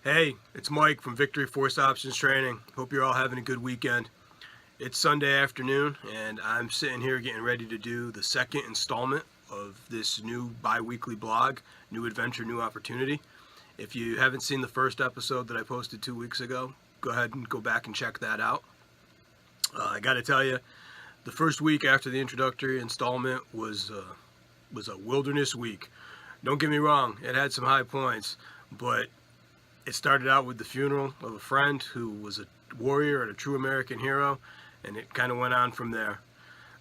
Hey, it's Mike from Victory Force Options Training. Hope you're all having a good weekend. It's Sunday afternoon, and I'm sitting here getting ready to do the second installment of this new bi-weekly blog, New Adventure, New Opportunity. If you haven't seen the first episode that I posted 2 weeks ago, go ahead and go back and check that out. I got to tell you, the first week after the introductory installment was a wilderness week. Don't get me wrong, it had some high points, but it started out with the funeral of a friend who was a warrior and a true American hero, and it kind of went on from there.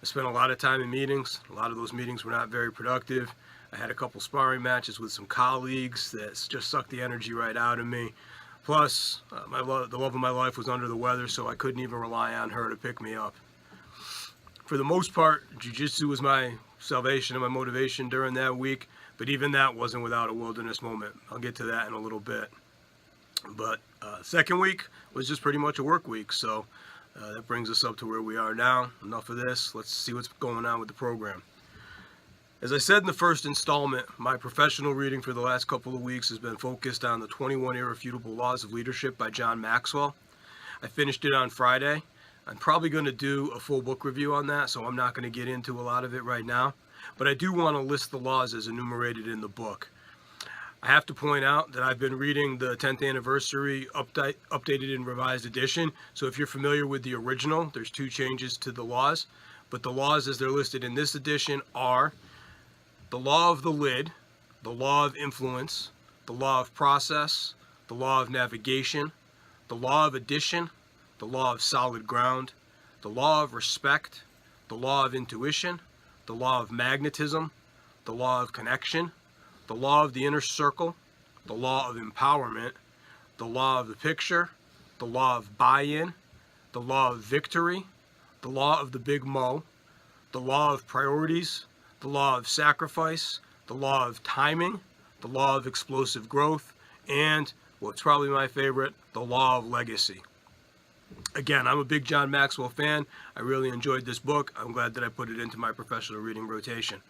I spent a lot of time in meetings. A lot of those meetings were not very productive. I had a couple sparring matches with some colleagues that just sucked the energy right out of me. Plus, the love of my life was under the weather, so I couldn't even rely on her to pick me up. For the most part, jiu-jitsu was my salvation and my motivation during that week, but even that wasn't without a wilderness moment. I'll get to that in a little bit. But second week was just pretty much a work week, so that brings us up to where we are now. Enough of this. Let's see what's going on with the program. As I said in the first installment, my professional reading for the last couple of weeks has been focused on the 21 Irrefutable Laws of Leadership by John Maxwell. I finished it on Friday. I'm probably going to do a full book review on that, so I'm not going to get into a lot of it right now. But I do want to list the laws as enumerated in the book. I have to point out that I've been reading the 10th anniversary updated and revised edition. So if you're familiar with the original, there's 2 changes to the laws. But the laws as they're listed in this edition are the law of the lid, the law of influence, the law of process, the law of navigation, the law of addition, the law of solid ground, the law of respect, the law of intuition, the law of magnetism, the law of connection, the law of the inner circle, the law of empowerment, the law of the picture, the law of buy-in, the law of victory, the law of the big mo, the law of priorities, the law of sacrifice, the law of timing, the law of explosive growth, and what's probably my favorite, the law of legacy. Again, I'm a big John Maxwell fan. I really enjoyed this book. I'm glad that I put it into my professional reading rotation.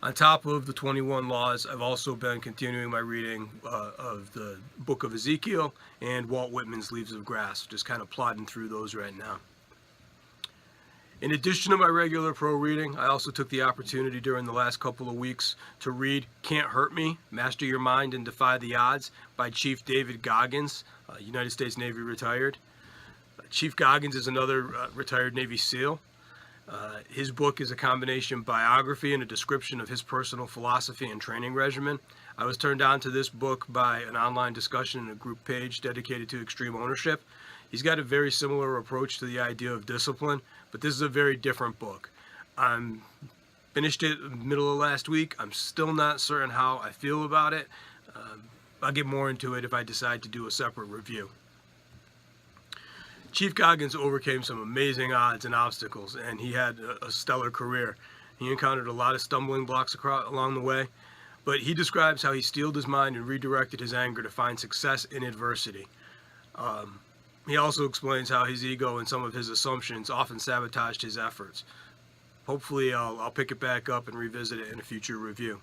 On top of the 21 laws, I've also been continuing my reading of the book of Ezekiel and Walt Whitman's Leaves of Grass, just kind of plodding through those right now. In addition to my regular pro reading, I also took the opportunity during the last couple of weeks to read Can't Hurt Me, Master Your Mind and Defy the Odds by Chief David Goggins, United States Navy retired. Chief Goggins is another retired Navy SEAL. His book is a combination biography and a description of his personal philosophy and training regimen. I was turned on to this book by an online discussion in a group page dedicated to extreme ownership. He's got a very similar approach to the idea of discipline, but this is a very different book. I'm finished it in the middle of last week. I'm still not certain how I feel about it. I'll get more into it if I decide to do a separate review. Chief Goggins overcame some amazing odds and obstacles, and he had a stellar career. He encountered a lot of stumbling blocks along the way, but he describes how he steeled his mind and redirected his anger to find success in adversity. He also explains how his ego and some of his assumptions often sabotaged his efforts. Hopefully I'll pick it back up and revisit it in a future review.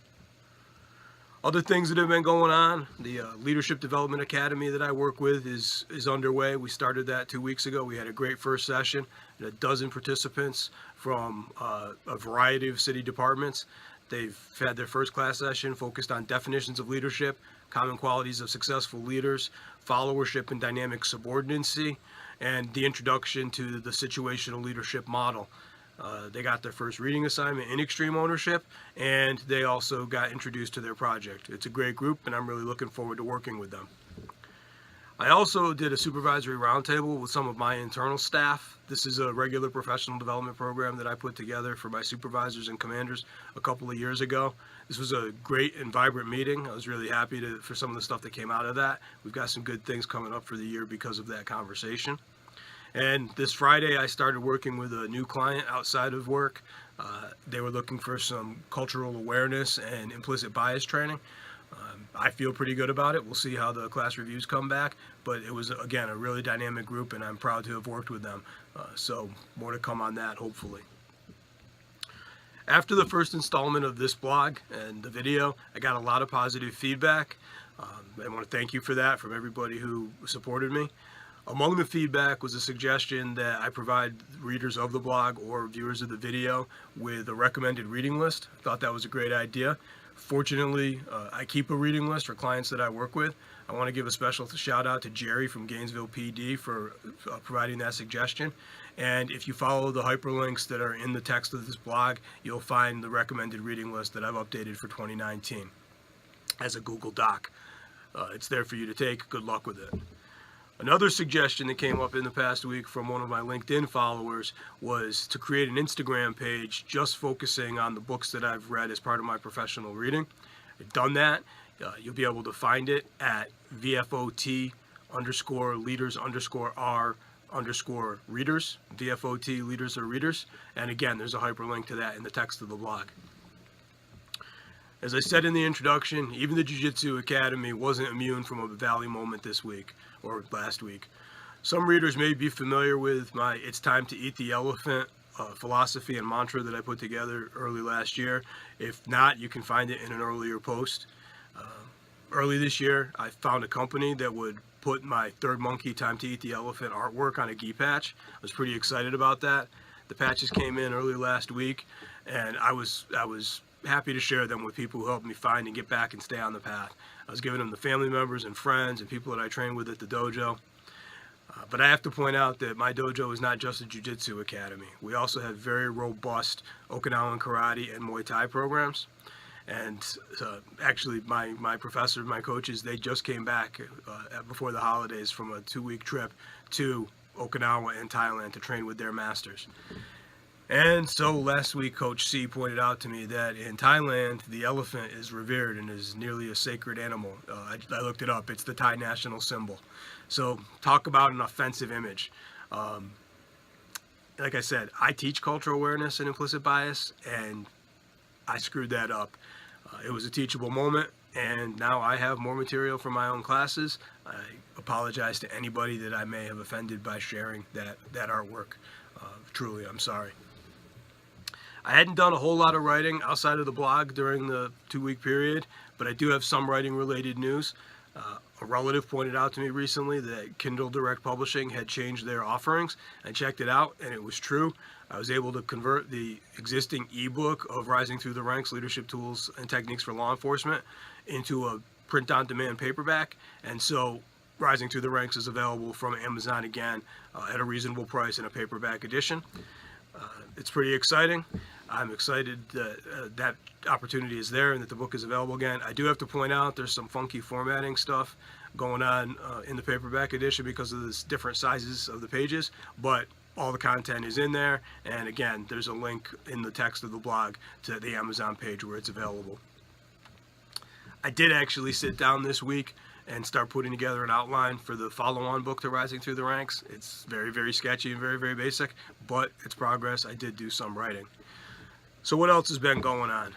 Other things that have been going on, the Leadership Development Academy that I work with is underway. We started that 2 weeks ago. We had a great first session, and a dozen participants from a variety of city departments. They've had their first class session focused on definitions of leadership, common qualities of successful leaders, followership and dynamic subordinacy, and the introduction to the situational leadership model. They got their first reading assignment in extreme ownership, and they also got introduced to their project. It's a great group, and I'm really looking forward to working with them. I also did a supervisory roundtable with some of my internal staff. This is a regular professional development program that I put together for my supervisors and commanders a couple of years ago. This was a great and vibrant meeting. I was really happy for some of the stuff that came out of that. We've got some good things coming up for the year because of that conversation. And this Friday, I started working with a new client outside of work. They were looking for some cultural awareness and implicit bias training. I feel pretty good about it. We'll see how the class reviews come back. But it was, again, a really dynamic group, and I'm proud to have worked with them. So more to come on that, hopefully. After the first installment of this blog and the video, I got a lot of positive feedback. I want to thank you for that, from everybody who supported me. Among the feedback was a suggestion that I provide readers of the blog or viewers of the video with a recommended reading list. I thought that was a great idea. Fortunately, I keep a reading list for clients that I work with. I want to give a special shout out to Jerry from Gainesville PD for providing that suggestion. And if you follow the hyperlinks that are in the text of this blog, you'll find the recommended reading list that I've updated for 2019 as a Google Doc. It's there for you to take. Good luck with it. Another suggestion that came up in the past week from one of my LinkedIn followers was to create an Instagram page just focusing on the books that I've read as part of my professional reading. I've done that. You'll be able to find it at VFOT_leaders_R_readers, VFOT leaders or readers. And again, there's a hyperlink to that in the text of the blog. As I said in the introduction, even the Jiu-Jitsu Academy wasn't immune from a valley moment this week, or last week. Some readers may be familiar with my "It's Time to Eat the Elephant" philosophy and mantra that I put together early last year. If not, you can find it in an earlier post. Early this year, I found a company that would put my Third Monkey Time to Eat the Elephant artwork on a gi patch. I was pretty excited about that. The patches came in early last week, and I was happy to share them with people who helped me find and get back and stay on the path. I was giving them to family members and friends and people that I train with at the dojo. But I have to point out that my dojo is not just a jiu-jitsu academy. We also have very robust Okinawan karate and Muay Thai programs. And actually, my professor, my coaches, they just came back before the holidays from a 2-week trip to Okinawa and Thailand to train with their masters. And so last week, Coach C pointed out to me that in Thailand, the elephant is revered and is nearly a sacred animal. I looked it up. It's the Thai national symbol. So talk about an offensive image. Like I said, I teach cultural awareness and implicit bias, and I screwed that up. It was a teachable moment, and now I have more material for my own classes. I apologize to anybody that I may have offended by sharing that artwork. Truly, I'm sorry. I hadn't done a whole lot of writing outside of the blog during the 2-week period, but I do have some writing related news. A relative pointed out to me recently that Kindle Direct Publishing had changed their offerings. I checked it out, and it was true. I was able to convert the existing ebook of Rising Through the Ranks, Leadership Tools and Techniques for Law Enforcement into a print-on-demand paperback. And so Rising Through the Ranks is available from Amazon again at a reasonable price in a paperback edition. It's pretty exciting. I'm excited that that opportunity is there and that the book is available again. I do have to point out there's some funky formatting stuff going on in the paperback edition because of the different sizes of the pages, but all the content is in there. And again, there's a link in the text of the blog to the Amazon page where it's available. I did actually sit down this week and start putting together an outline for the follow-on book to Rising Through the Ranks. It's very, very sketchy and very, very basic, but it's progress. I did do some writing. So what else has been going on?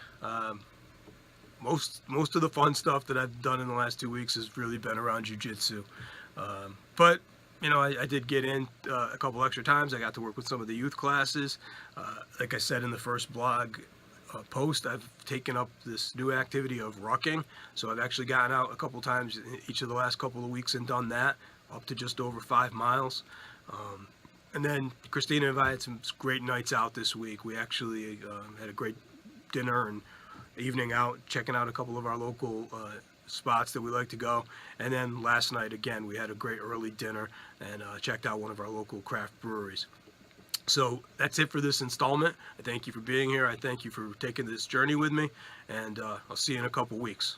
Most of the fun stuff that I've done in the last 2 weeks has really been around jiu-jitsu. But you know, I did get in a couple extra times. I got to work with some of the youth classes. Like I said in the first blog post, I've taken up this new activity of rucking. So I've actually gotten out a couple times in each of the last couple of weeks and done that, up to just over 5 miles. And then Christina invited some great nights out this week. We actually had a great dinner and evening out, checking out a couple of our local spots that we like to go. And then last night, again, we had a great early dinner and checked out one of our local craft breweries. So that's it for this installment. I thank you for being here. I thank you for taking this journey with me, and I'll see you in a couple weeks.